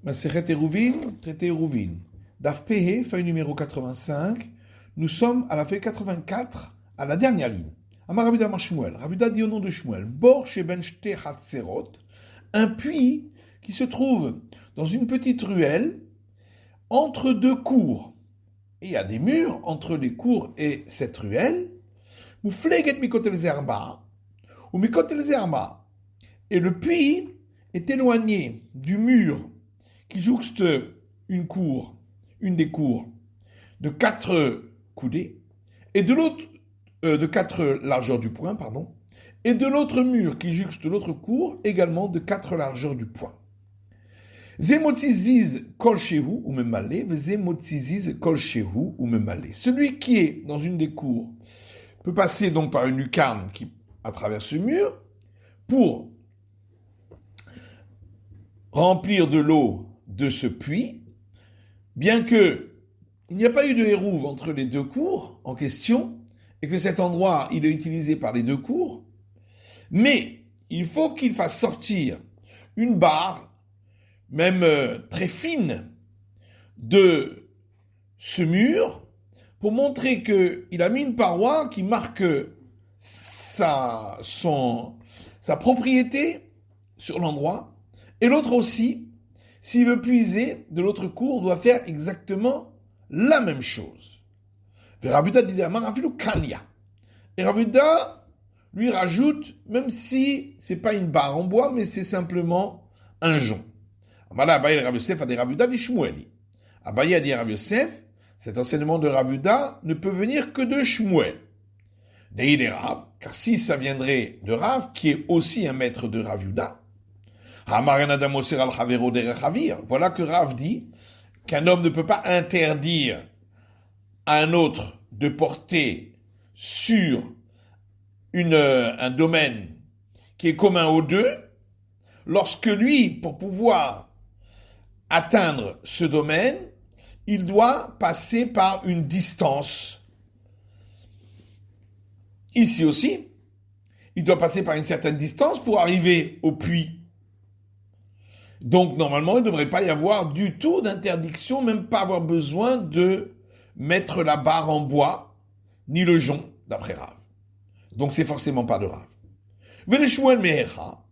Masechet Eruvin, traité Eruvin. Daf Pehe, feuille numéro 85. Nous sommes à la feuille 84, à la dernière ligne. Amar Ravuda Mar Shmuel. Ravuda dit au nom de Shmuel. Bor sheben shte hatzerot. Un puits qui se trouve dans une petite ruelle entre deux cours. Et il y a des murs entre les cours et cette ruelle. Mufleget mikotel zerba. Ou mikotel zerba. Et le puits est éloigné du mur qui jouxte une des cours, de 4 coudées, et de l'autre, de 4 largeurs du poing, pardon, et de l'autre mur qui jouxte l'autre cour, également de 4 largeurs du poing. Zemotziziz kol shehu ou memale, zemotziziz kol shehu ou memale. Celui qui est dans une des cours peut passer donc par une lucarne qui à travers ce mur pour remplir de l'eau de ce puits, bien que il n'y a pas eu de hérouve entre les deux cours en question, et que cet endroit, il est utilisé par les deux cours, mais il faut qu'il fasse sortir une barre, même très fine, de ce mur, pour montrer qu'il a mis une paroi qui marque sa propriété sur l'endroit, et l'autre aussi, s'il veut puiser de l'autre cours, doit faire exactement la même chose. Et Ravuda dit Kanya. Et Ravuda lui rajoute, même si c'est pas une barre en bois, mais c'est simplement un jonc. Abaye Rav Yosef a dit Ravuda dit Shmueli. Abaye a dit Rav Yosef, cet enseignement de Ravuda ne peut venir que de Shmuel. Deïd Rav, car si ça viendrait de Rav, qui est aussi un maître de Ravuda, voilà que Rav dit qu'un homme ne peut pas interdire à un autre de porter sur un domaine qui est commun aux deux, lorsque lui, pour pouvoir atteindre ce domaine, il doit passer par une distance. Ici aussi, il doit passer par une certaine distance pour arriver au puits. Donc, normalement, il ne devrait pas y avoir du tout d'interdiction, même pas avoir besoin de mettre la barre en bois, ni le jonc, d'après Rav. Donc, c'est forcément pas de Rav. Vele Shmuel Mehecha,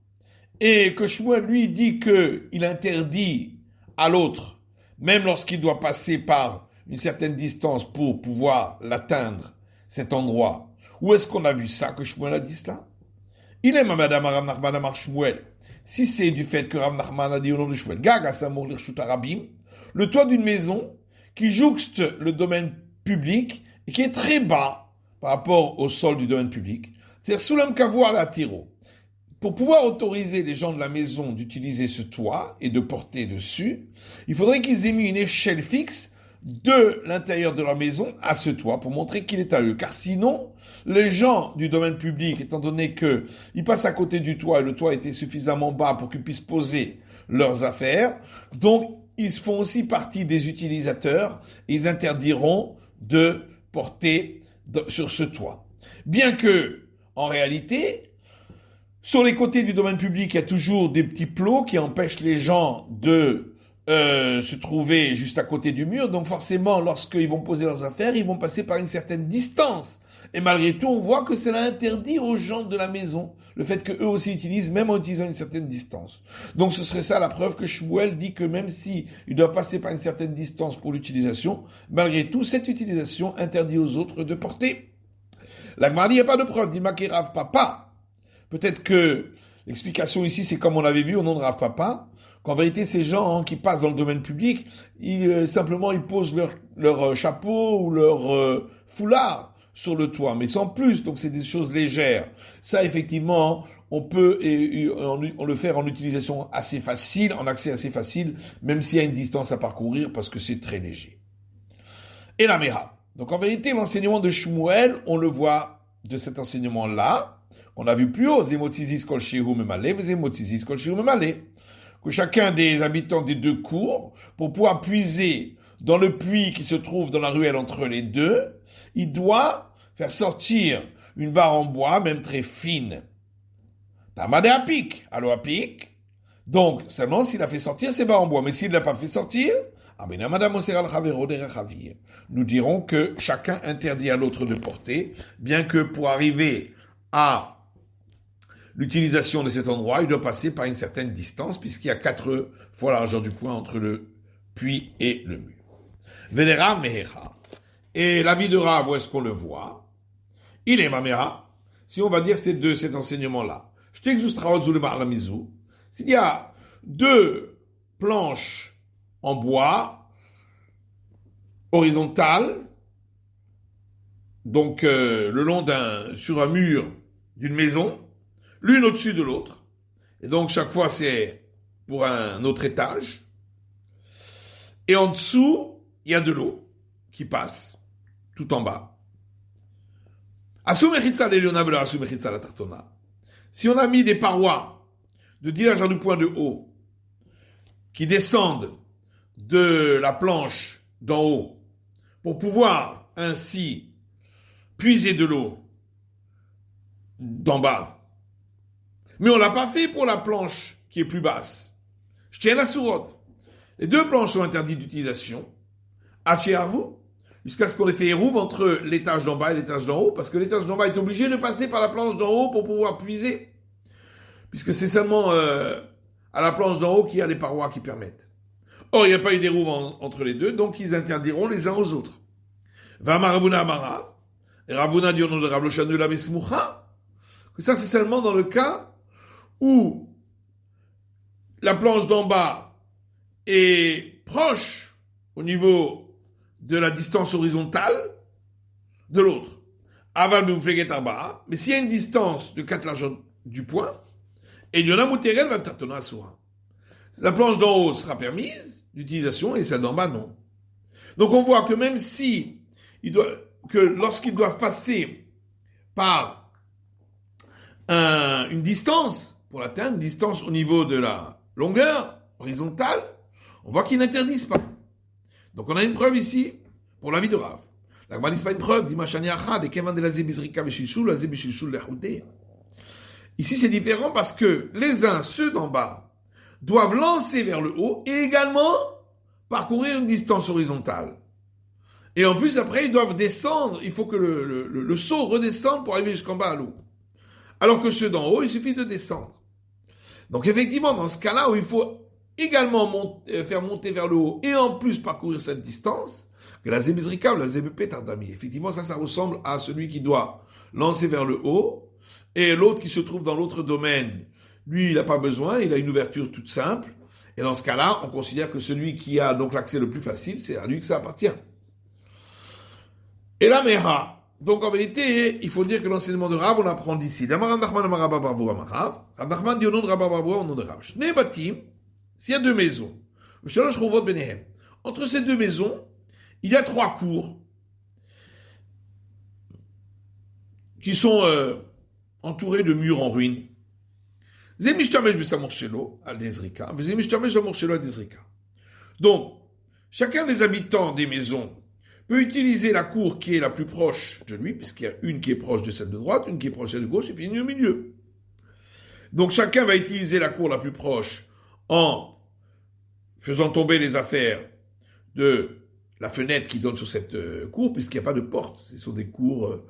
et que Shmuel lui dit qu'il interdit à l'autre, même lorsqu'il doit passer par une certaine distance pour pouvoir l'atteindre, cet endroit. Où est-ce qu'on a vu ça, que Shmuel a dit cela? Il est Madame Rav Nachman Amar Shmuel. Si c'est du fait que Rav Nachman a dit au nom de Shmuel, Gaga Samour Lirshut Arabim, le toit d'une maison qui jouxte le domaine public et qui est très bas par rapport au sol du domaine public, c'est-à-dire Soulam Kavoua la Tiro. Pour pouvoir autoriser les gens de la maison d'utiliser ce toit et de porter dessus, il faudrait qu'ils aient mis une échelle fixe de l'intérieur de leur maison à ce toit pour montrer qu'il est à eux. Car sinon, les gens du domaine public, étant donné qu'ils passent à côté du toit et le toit était suffisamment bas pour qu'ils puissent poser leurs affaires, donc ils font aussi partie des utilisateurs et ils interdiront de porter sur ce toit. Bien que, en réalité, sur les côtés du domaine public, il y a toujours des petits plots qui empêchent les gens de se trouver juste à côté du mur. Donc forcément, lorsqu'ils vont poser leurs affaires, ils vont passer par une certaine distance. Et malgré tout, on voit que cela interdit aux gens de la maison le fait qu'eux aussi utilisent, même en utilisant une certaine distance. Donc ce serait ça la preuve que Shmuel dit que même si il doit passer par une certaine distance pour l'utilisation, malgré tout, cette utilisation interdit aux autres de porter. La Gemara dit, il n'y a pas de preuve, dit Maké Rav Papa. Peut-être que l'explication ici, c'est comme on l'avait vu au nom de Rav Papa, qu'en vérité, ces gens qui passent dans le domaine public, simplement ils posent leur chapeau ou leur foulard sur le toit, mais sans plus, donc c'est des choses légères. Ça, effectivement, on peut on le faire en utilisation assez facile, en accès assez facile, même s'il y a une distance à parcourir, parce que c'est très léger. Et la Méha. Donc en vérité, l'enseignement de Shmuel, on le voit de cet enseignement-là, on a vu plus haut, Zemotizis kol shehu memale, Zemotizis kol shehu memale, que chacun des habitants des deux cours, pour pouvoir puiser dans le puits qui se trouve dans la ruelle entre les deux, il doit faire sortir une barre en bois, même très fine. Tamade apik, allo apik, Donc, seulement s'il a fait sortir ses bas en bois. Mais s'il ne l'a pas fait sortir, nous dirons que chacun interdit à l'autre de porter, bien que pour arriver à l'utilisation de cet endroit, il doit passer par une certaine distance, puisqu'il y a 4 fois la largeur du point entre le puits et le mur. Venera mehecha. Et l'avis de Rav, où est-ce qu'on le voit? Il est mameha. Si on va dire cet enseignement-là. S'il y a 2 planches en bois, horizontales, donc le long sur un mur d'une maison, l'une au-dessus de l'autre, et donc chaque fois c'est pour un autre étage, et en dessous, il y a de l'eau qui passe, tout en bas. Si on a mis des parois de 10 largeurs de point de haut qui descendent de la planche d'en haut pour pouvoir ainsi puiser de l'eau d'en bas, mais on l'a pas fait pour la planche qui est plus basse. Je tiens la sourate. Les 2 planches sont interdites d'utilisation. Hachiarvu, jusqu'à ce qu'on ait fait érouve entre l'étage d'en bas et l'étage d'en haut, parce que l'étage d'en bas est obligé de passer par la planche d'en haut pour pouvoir puiser, puisque c'est seulement à la planche d'en haut qu'il y a les parois qui permettent. Or, il n'y a pas eu d'érouve entre les 2, donc ils interdiront les uns aux autres. Vama Ravuna Amara, et Ravuna dit au nom de Rav Loshanu la Besmoucha, que ça c'est seulement dans le cas où la planche d'en bas est proche au niveau de la distance horizontale de l'autre. Aval Bufleget Arba'a, mais s'il y a une distance de 4 largeurs du point, et Yona Mouterel va Tartona Asura. La planche d'en haut sera permise d'utilisation et celle d'en bas non. Donc on voit que même si lorsqu'ils doivent passer par une distance pour l'atteindre, une distance au niveau de la longueur horizontale, on voit qu'ils n'interdisent pas. Donc on a une preuve ici pour l'avis de Rav. La Gemara n'est pas une preuve, dit Machani Achad, et Kevan de la Zébizrika Veshilshul, la Zébishilshul Lechoudé. Ici c'est différent parce que les uns, ceux d'en bas, doivent lancer vers le haut et également parcourir une distance horizontale. Et en plus après ils doivent descendre, il faut que le seau redescende pour arriver jusqu'en bas à l'eau. Alors que ceux d'en haut, il suffit de descendre. Donc effectivement, dans ce cas-là où il faut également faire monter vers le haut et en plus parcourir cette distance, que la Zébizrika ou la Zébépé Tardami. Effectivement, ça ressemble à celui qui doit lancer vers le haut et l'autre qui se trouve dans l'autre domaine. Lui, il n'a pas besoin, il a une ouverture toute simple. Et dans ce cas-là, on considère que celui qui a donc l'accès le plus facile, c'est à lui que ça appartient. Et la Meha. Donc en vérité, il faut dire que l'enseignement de Rav, on apprend d'ici. Rav Nachman dit au nom de Rabba Barboua, au nom de Rav. Shnei Batim, s'il y a 2 maisons, entre ces 2 maisons, il y a 3 cours qui sont entourés de murs en ruine. Donc, chacun des habitants des maisons peut utiliser la cour qui est la plus proche de lui, puisqu'il y a une qui est proche de celle de droite, une qui est proche de celle de gauche, et puis une au milieu. Donc chacun va utiliser la cour la plus proche en faisant tomber les affaires de la fenêtre qui donne sur cette cour, puisqu'il n'y a pas de porte. Ce sont des cours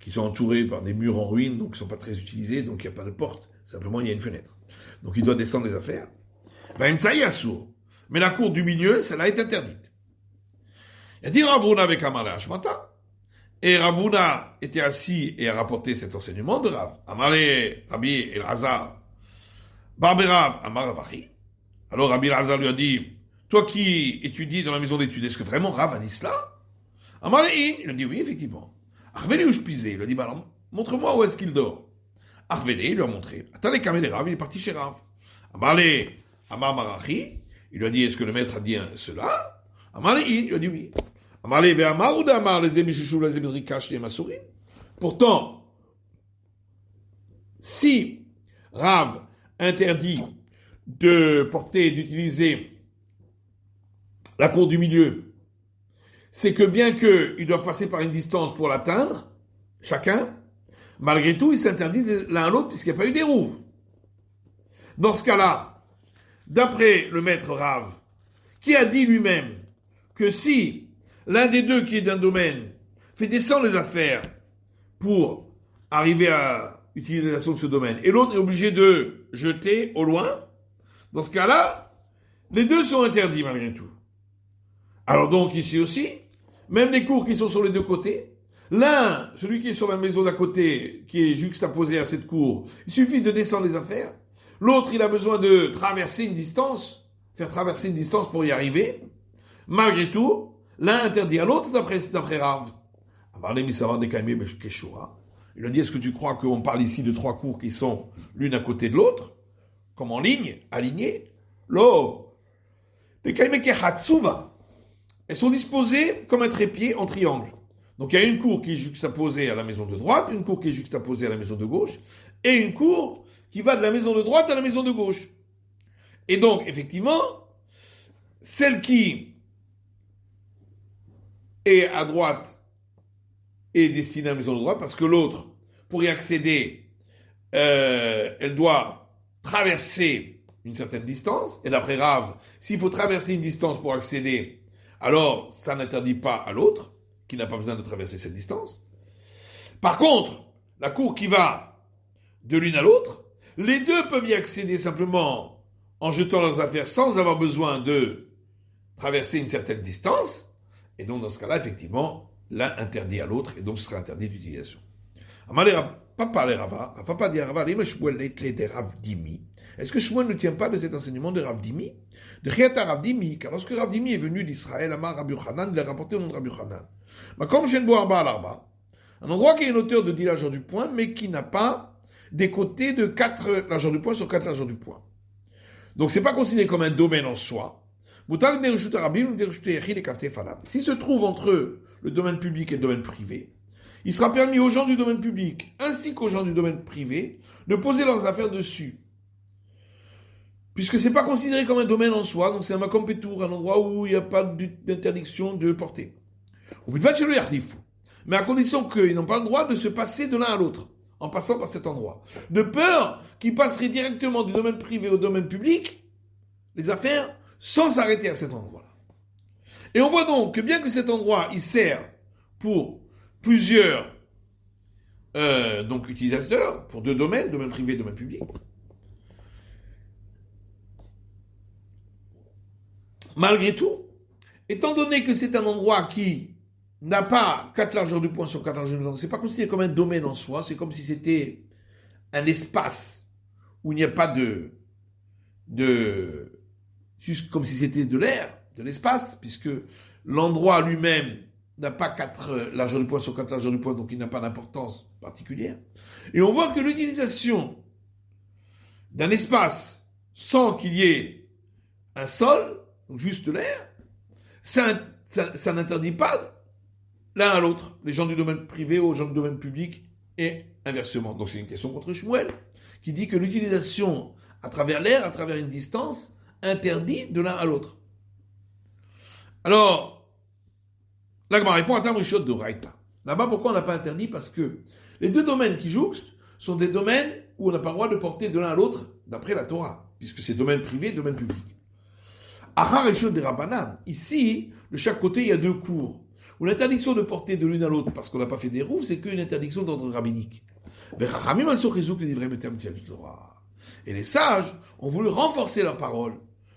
qui sont entourées par des murs en ruine, donc qui ne sont pas très utilisés, donc il n'y a pas de porte. Simplement, il y a une fenêtre. Donc il doit descendre les affaires. Mais la cour du milieu, celle-là est interdite. Il a dit Rabouna avec Amala Hashmata. Et Rabouna était assis et a rapporté cet enseignement de Rav. Amale, Rabbi Elazar, Barberav, Amar Ravachi. Alors Rabbi Elazar lui a dit, toi qui étudies dans la maison d'études, est-ce que vraiment Rav a dit cela? Amale, il a dit oui, effectivement. Arvele où je pisais? Il a dit, bah alors, montre-moi où est-ce qu'il dort. Arvele, il lui a montré. Attendez, Kamel et Rav, il est parti chez Rav. Amale, Amar Marachi, il lui a dit, est-ce que le maître a dit cela? Amale, il lui a dit oui. Pourtant, si Rav interdit de porter, d'utiliser la cour du milieu, c'est que bien qu'ils doivent passer par une distance pour l'atteindre, chacun, malgré tout, ils s'interdisent l'un à l'autre puisqu'il n'y a pas eu d'érouve. Dans ce cas-là, d'après le maître Rav, qui a dit lui-même que si l'un des deux qui est d'un domaine fait descendre les affaires pour arriver à l'utilisation de ce domaine, et l'autre est obligé de jeter au loin, dans ce cas-là, les deux sont interdits malgré tout. Alors donc ici aussi, même les cours qui sont sur les deux côtés, l'un, celui qui est sur la maison d'à côté, qui est juxtaposé à cette cour, il suffit de descendre les affaires. L'autre, il a besoin de traverser une distance, faire traverser une distance pour y arriver. Malgré tout, l'un interdit à l'autre d'après Rav. Il a dit, est-ce que tu crois qu'on parle ici de trois cours qui sont l'une à côté de l'autre, comme en ligne, alignés? Lo. Les kaimeke hatsuva. Elles sont disposées comme un trépied en triangle. Donc il y a une cour qui est juxtaposée à la maison de droite, une cour qui est juxtaposée à la maison de gauche, et une cour qui va de la maison de droite à la maison de gauche. Et donc, effectivement, celle qui est à droite est destinée à la maison de droite, parce que l'autre, pour y accéder, elle doit traverser une certaine distance, et d'après Rav, s'il faut traverser une distance pour accéder, alors ça n'interdit pas à l'autre, qui n'a pas besoin de traverser cette distance. Par contre, la cour qui va de l'une à l'autre, les deux peuvent y accéder simplement en jetant leurs affaires sans avoir besoin de traverser une certaine distance, et donc dans ce cas-là, effectivement, l'un interdit à l'autre, et donc ce sera interdit d'utilisation. Papa dit à Rava, est-ce que Shmuel ne tient pas de cet enseignement de Rav Dimi? De Chiata Rav Dimi, car lorsque Rav Dimi est venu d'Israël, Amar Rabbi Yochanan, il a rapporté au nom de Rabbi Yochanan. Mais comme je ne bois Arba à l'Arba, un endroit qui est une hauteur de 10 largeurs du point, mais qui n'a pas des côtés de 4 largeurs du point sur 4 largeurs du point. Donc c'est pas considéré comme un domaine en soi. S'il se trouve entre le domaine public et le domaine privé, il sera permis aux gens du domaine public, ainsi qu'aux gens du domaine privé, de poser leurs affaires dessus. Puisque c'est pas considéré comme un domaine en soi, donc c'est un makom petour, un endroit où il n'y a pas d'interdiction de porter. Mais à condition qu'ils n'ont pas le droit de se passer de l'un à l'autre, en passant par cet endroit. De peur qu'ils passeraient directement du domaine privé au domaine public, les affaires, sans s'arrêter à cet endroit-là. Et on voit donc que bien que cet endroit, il sert pour plusieurs donc utilisateurs, pour deux domaines, domaine privé et domaine public, malgré tout, étant donné que c'est un endroit qui n'a pas 4 largeurs du point sur 4 largeurs du point, c'est pas considéré comme un domaine en soi, c'est comme si c'était un espace où il n'y a pas juste comme si c'était de l'air, de l'espace, puisque l'endroit lui-même n'a pas 4 largeurs du point sur 4 largeurs du point, donc il n'a pas d'importance particulière. Et on voit que l'utilisation d'un espace sans qu'il y ait un sol, donc juste de l'air, ça n'interdit pas l'un à l'autre, les gens du domaine privé aux gens du domaine public, et inversement. Donc c'est une question contre Shmuel, qui dit que l'utilisation à travers l'air, à travers une distance, interdit de l'un à l'autre. Alors, là, je réponds à Tamrishot de Raïta. Là-bas, pourquoi on n'a pas interdit? Parce que les deux domaines qui jouxtent sont des domaines où on n'a pas le droit de porter de l'un à l'autre d'après la Torah, puisque c'est domaine privé, domaine public. Achar et Shot de Rabbanan. Ici, de chaque côté, il y a deux cours. Où l'interdiction de porter de l'une à l'autre, parce qu'on n'a pas fait des roues, c'est qu'une interdiction d'ordre rabbinique. Et les sages ont voulu renforcer leur parole,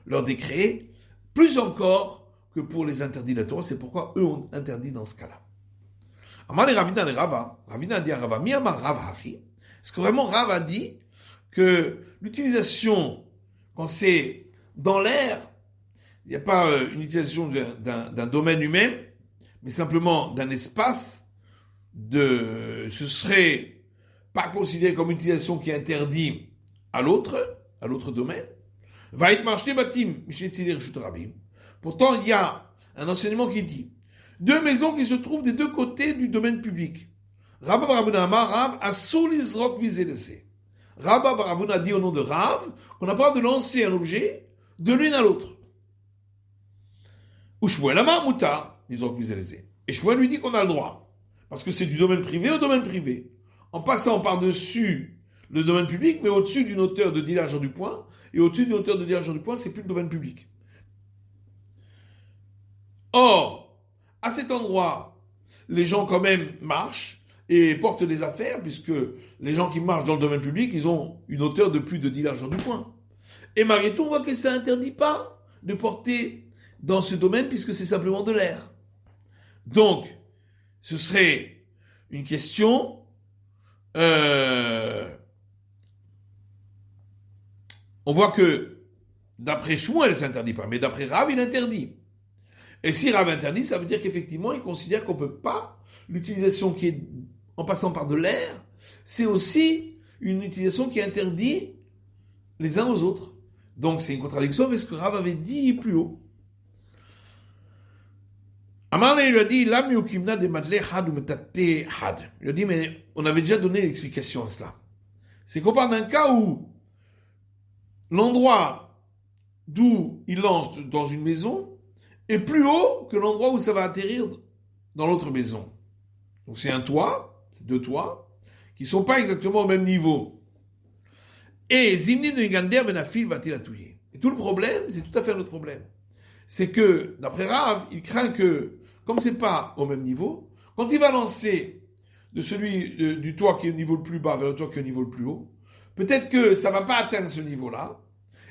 leur décret, plus encore que pour les interdits de la Torah. C'est pourquoi eux ont interdit dans ce cas-là. Amar les Ravina et Rava. Ravina a dit à Rava, mi amar Rav hachi. Est-ce que vraiment Rav a dit que l'utilisation, quand c'est dans l'air, il n'y a pas une utilisation d'un domaine humain, mais simplement d'un espace, ce serait pas considéré comme une utilisation qui interdit à l'autre domaine. Va être marché batim, pourtant, il y a un enseignement qui dit deux maisons qui se trouvent des deux côtés du domaine public. Rabba Baravuna Amar Rav Asur Lizrok Mizelese. Rabba Baravuna dit au nom de Rav qu'on n'a pas le droit de lancer un objet de l'une à l'autre. Ou Shmuel Amar Mutar Lizrok Mizelese. Et Shmuel lui dit qu'on a le droit, parce que c'est du domaine privé au domaine privé. En passant par-dessus le domaine public, mais au-dessus d'une hauteur de 10 largeur du point, et au-dessus d'une hauteur de 10 largeur du point, c'est plus le domaine public. Or, à cet endroit, les gens quand même marchent et portent des affaires, puisque les gens qui marchent dans le domaine public, ils ont une hauteur de plus de 10 largeur du point. Et malgré tout, on voit que ça n'interdit pas de porter dans ce domaine, puisque c'est simplement de l'air. Donc, ce serait une question on voit que d'après Shmuel, ça n'interdit pas, mais d'après Rav, il interdit. Et si Rav interdit, ça veut dire qu'effectivement, il considère qu'on ne peut pas, l'utilisation qui est en passant par de l'air, c'est aussi une utilisation qui interdit les uns aux autres. Donc c'est une contradiction avec ce que Rav avait dit plus haut. Amar il lui a dit, il a dit, mais on avait déjà donné l'explication à cela. C'est qu'on parle d'un cas où l'endroit d'où il lance dans une maison est plus haut que l'endroit où ça va atterrir dans l'autre maison. Donc c'est un toit, c'est deux toits, qui ne sont pas exactement au même niveau. Et Zimni de Gander Benafil va-t-il attouiller. Et tout le problème, c'est tout à fait un autre problème. C'est que, d'après Rav, il craint que, comme c'est pas au même niveau, quand il va lancer de celui du toit qui est au niveau le plus bas vers le toit qui est au niveau le plus haut, peut-être que ça va pas atteindre ce niveau-là,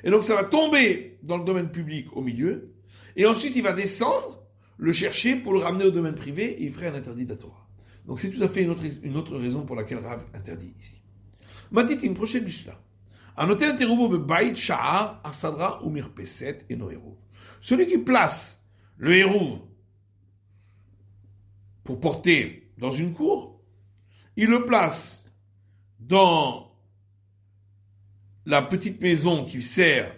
et donc ça va tomber dans le domaine public au milieu, et ensuite il va descendre, le chercher pour le ramener au domaine privé, et il ferait un interdit de la Torah. Donc c'est tout à fait une autre raison pour laquelle Rav interdit ici. Matit, une prochaine Mishnah. Anoté un terouvo bebaït sha'a arsadra ou mirpeset et no hérouv. Celui qui place le hérouv pour porter dans une cour, il le place dans la petite maison qui sert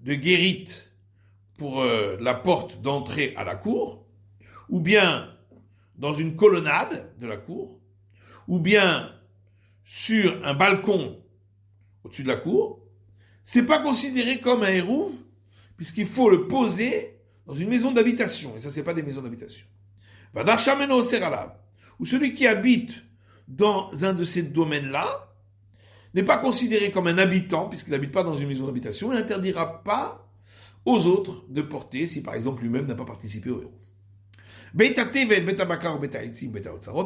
de guérite pour la porte d'entrée à la cour, ou bien dans une colonnade de la cour, ou bien sur un balcon au-dessus de la cour, c'est pas considéré comme un hérouv, puisqu'il faut le poser dans une maison d'habitation, et ça c'est pas des maisons d'habitation. Vadachameno seralav, ou celui qui habite dans un de ces domaines-là, n'est pas considéré comme un habitant, puisqu'il n'habite pas dans une maison d'habitation, il n'interdira pas aux autres de porter, si par exemple lui-même n'a pas participé au hérouv.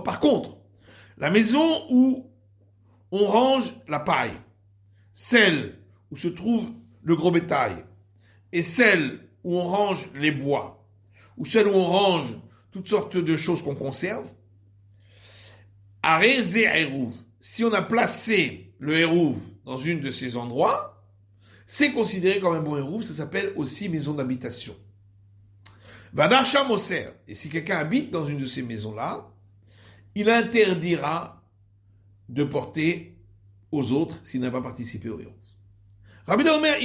Par contre, la maison où on range la paille, celle où se trouve le gros bétail, et celle où on range les bois, ou celle où on range toutes sortes de choses qu'on conserve, si on a placé le hérouv dans une de ces endroits, c'est considéré comme un bon hérouv, ça s'appelle aussi maison d'habitation. Vadasha Moser, et si quelqu'un habite dans une de ces maisons-là, il interdira de porter aux autres s'il n'a pas participé au hérouv. Rabbi Omer,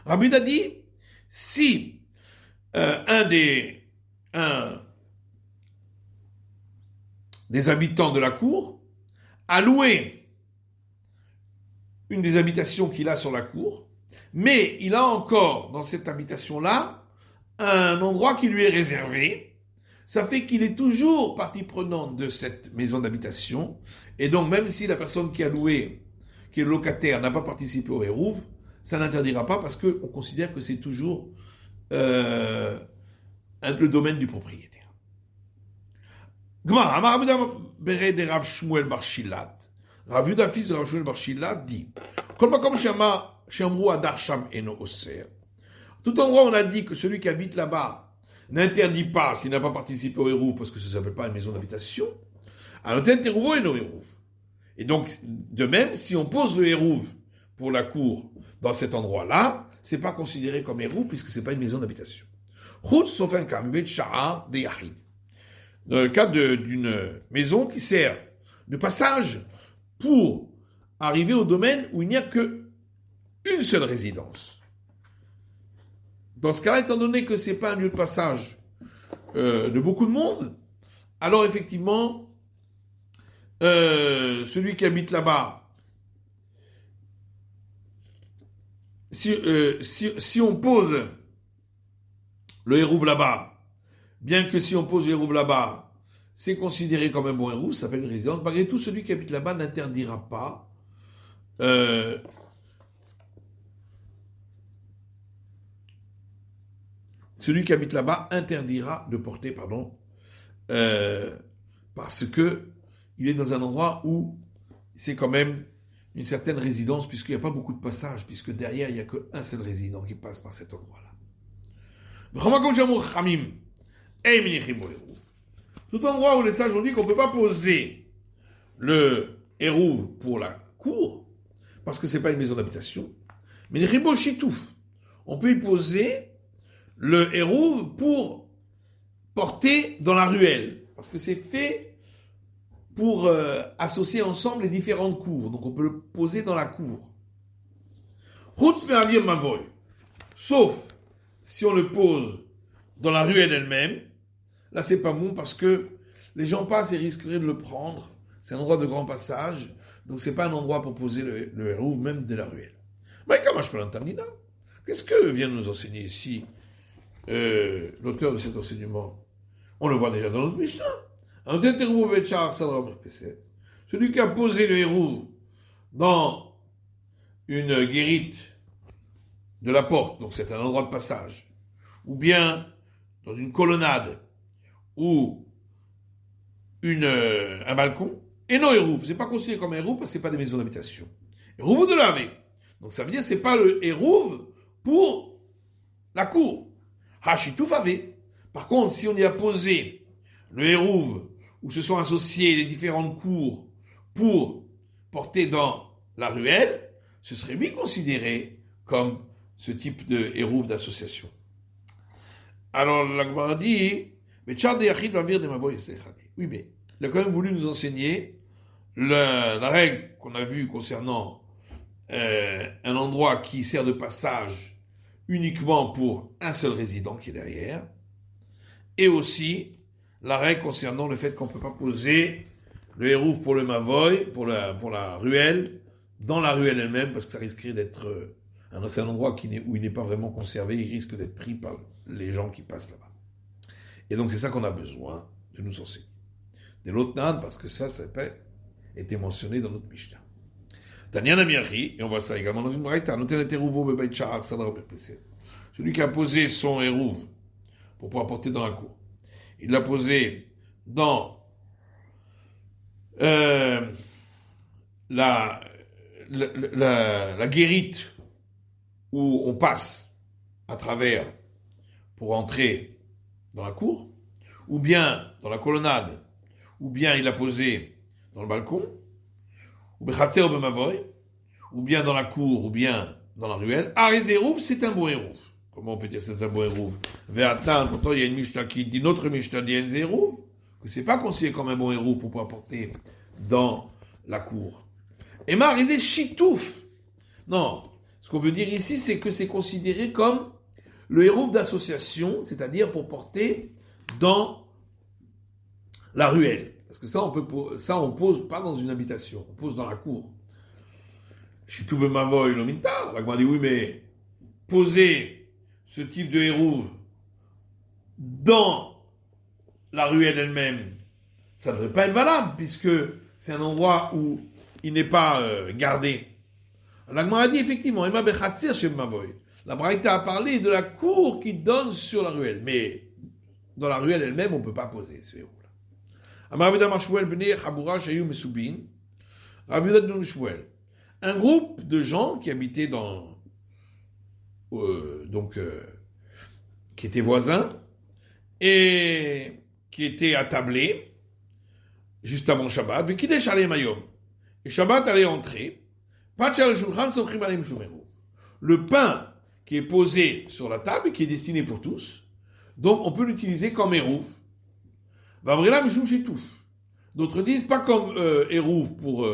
Rabbi a dit, si un des habitants de la cour a loué une des habitations qu'il a sur la cour, mais il a encore dans cette habitation-là un endroit qui lui est réservé, ça fait qu'il est toujours partie prenante de cette maison d'habitation, et donc même si la personne qui a loué, qui est le locataire, n'a pas participé au hérouv, ça n'interdira pas parce qu'on considère que c'est toujours le domaine du propriétaire. Gmar, Amar Ravuda Bere de Rav Shmuel Bar Shilat, Rav Yuda fils de Rav Shmuel Bar Shilat dit, Kol makom she'amru adar sham eno oser. Tout endroit on a dit que celui qui habite là-bas n'interdit pas s'il n'a pas participé au hérouv parce que ça ne s'appelle pas une maison d'habitation. Alors terouvo eno hérouv. Et donc de même si on pose le hérouv pour la cour dans cet endroit-là, c'est pas considéré comme hérouv puisque c'est pas une maison d'habitation. Chut sauf un cas, sha'a de yahid. Dans le cas d'une maison qui sert de passage pour arriver au domaine où il n'y a que une seule résidence. Dans ce cas-là, étant donné que ce n'est pas un lieu de passage de beaucoup de monde, alors effectivement, celui qui habite là-bas, si on pose le hérouv là-bas, bien que si on pose le hérouv là-bas, c'est considéré comme un bon héros, ça s'appelle une résidence. Malgré tout, celui qui habite là-bas n'interdira pas celui qui habite là-bas interdira de porter, parce que il est dans un endroit où c'est quand même une certaine résidence, puisqu'il n'y a pas beaucoup de passages, puisque derrière, il n'y a qu'un seul résident qui passe par cet endroit-là. Tout endroit où les sages ont dit qu'on ne peut pas poser le hérouv pour la cour, parce que ce n'est pas une maison d'habitation, mais les ribo chitouf, on peut y poser le hérouv pour porter dans la ruelle, parce que c'est fait pour associer ensemble les différentes cours. Donc on peut le poser dans la cour. Sauf si on le pose dans la ruelle elle-même. Là, c'est pas bon parce que les gens passent et risqueraient de le prendre. C'est un endroit de grand passage. Donc c'est pas un endroit pour poser le hérouv, même de la ruelle. Mais comment je peux l'entendre? Qu'est-ce que vient nous enseigner ici l'auteur de cet enseignement? On le voit déjà dans notre Mishnah. Celui qui a posé le hérouv dans une guérite de la porte, donc c'est un endroit de passage, ou bien dans une colonnade, ou un balcon, et non hérouv, c'est pas considéré comme un hérouv parce que c'est pas des maisons d'habitation. Hérouv de laver. Donc ça veut dire que c'est pas le hérouv pour la cour. Hachitouf avait. Par contre, si on y a posé le hérouv où se sont associés les différentes cours pour porter dans la ruelle, ce serait lui considéré comme ce type de hérouv d'association. Alors, la Gemara dit, mais oui, mais il a quand même voulu nous enseigner la règle qu'on a vue concernant un endroit qui sert de passage uniquement pour un seul résident qui est derrière, et aussi la règle concernant le fait qu'on ne peut pas poser le hérouv pour le mavoy, pour la ruelle, dans la ruelle elle-même, parce que ça risquerait d'être c'est un endroit où il n'est pas vraiment conservé, il risque d'être pris par les gens qui passent là-bas. Et donc c'est ça qu'on a besoin de nous enseigner. De l'Otnan, parce que ça n'a été mentionné dans notre Mishnah. Tanyana Miachi, et on voit ça également dans une braïta, celui qui a posé son hérouv pour pouvoir porter dans la cour. Il l'a posé dans la guérite où on passe à travers pour entrer dans la cour, ou bien dans la colonnade, ou bien il l'a posé dans le balcon, ou bien dans la cour, ou bien dans la ruelle. Arez hérouv, c'est un bon hérouv. Comment on peut dire c'est un bon hérouv? Pourtant il y a une Mishnah qui dit, notre Mishnah dit un hérouv, que c'est pas considéré comme un bon hérouv pour pouvoir porter dans la cour. Et marisé chitouf. Non, ce qu'on veut dire ici, c'est que c'est considéré comme le hérouv d'association, c'est-à-dire pour porter dans la ruelle. Parce que ça, on pose pas dans une habitation, on pose dans la cour. Chitouf mavoy lomintar. La Gemara dit oui, mais poser ce type de hérouv dans la ruelle elle-même, ça ne devrait pas être valable, puisque c'est un endroit où il n'est pas gardé. La Gemara dit effectivement, la Braïta a parlé de la cour qui donne sur la ruelle, mais dans la ruelle elle-même, on ne peut pas poser ce héros-là. Un groupe de gens qui habitaient qui étaient voisins et qui étaient attablés juste avant Shabbat, et Shabbat allait entrer. Le pain qui est posé sur la table, qui est destiné pour tous, donc on peut l'utiliser comme hérouv. D'autres disent pas comme hérouv pour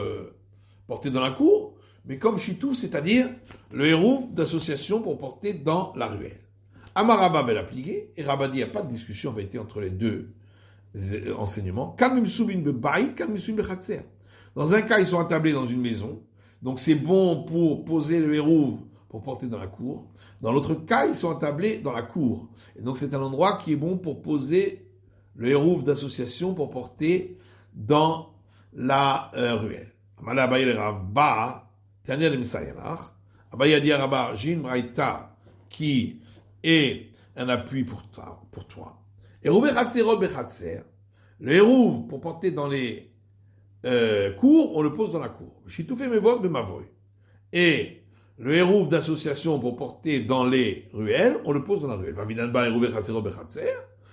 porter dans la cour, mais comme chitouf, c'est-à-dire le hérouv d'association pour porter dans la ruelle. Amarabba va l'appliquer, et Rabadi, il n'y a pas de discussion avait été entre les deux enseignements. Dans un cas, ils sont attablés dans une maison, donc c'est bon pour poser le hérouv pour porter dans la cour. Dans l'autre cas, ils sont attablés dans la cour. Et donc c'est un endroit qui est bon pour poser le hérouf d'association pour porter dans la ruelle. Amale Abaye le Rabba, Tania le Messayanach. Abaye a dit à Rabba, j'ai une braïta qui est un appui pour toi. Hérouf bechatserot bechatser. Le hérouf pour porter dans les cours, on le pose dans la cour. Shitoufé mevot bemavoy. Et le hérouf d'association pour porter dans les ruelles, on le pose dans la ruelle.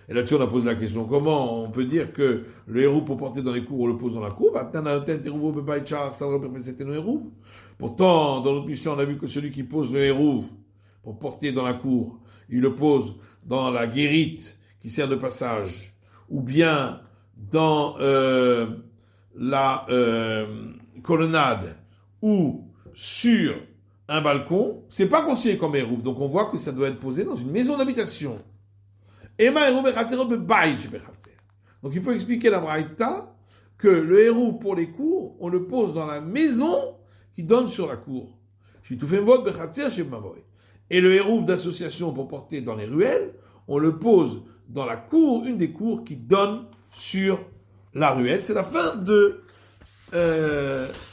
Et là-dessus, on a posé la question, comment on peut dire que le hérouf pour porter dans les cours, on le pose dans la cour? Pourtant, dans notre mission, on a vu que celui qui pose le hérouf pour porter dans la cour, il le pose dans la guérite qui sert de passage, ou bien dans la colonnade, ou sur un balcon, c'est pas considéré comme hérouf. Donc on voit que ça doit être posé dans une maison d'habitation. Donc il faut expliquer la braïta que le hérouf pour les cours, on le pose dans la maison qui donne sur la cour. Et le hérouf d'association pour porter dans les ruelles, on le pose dans la cour, une des cours qui donne sur la ruelle. C'est la fin de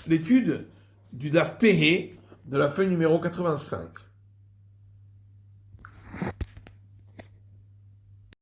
l'étude du Daf Pehe, de la feuille numéro 85.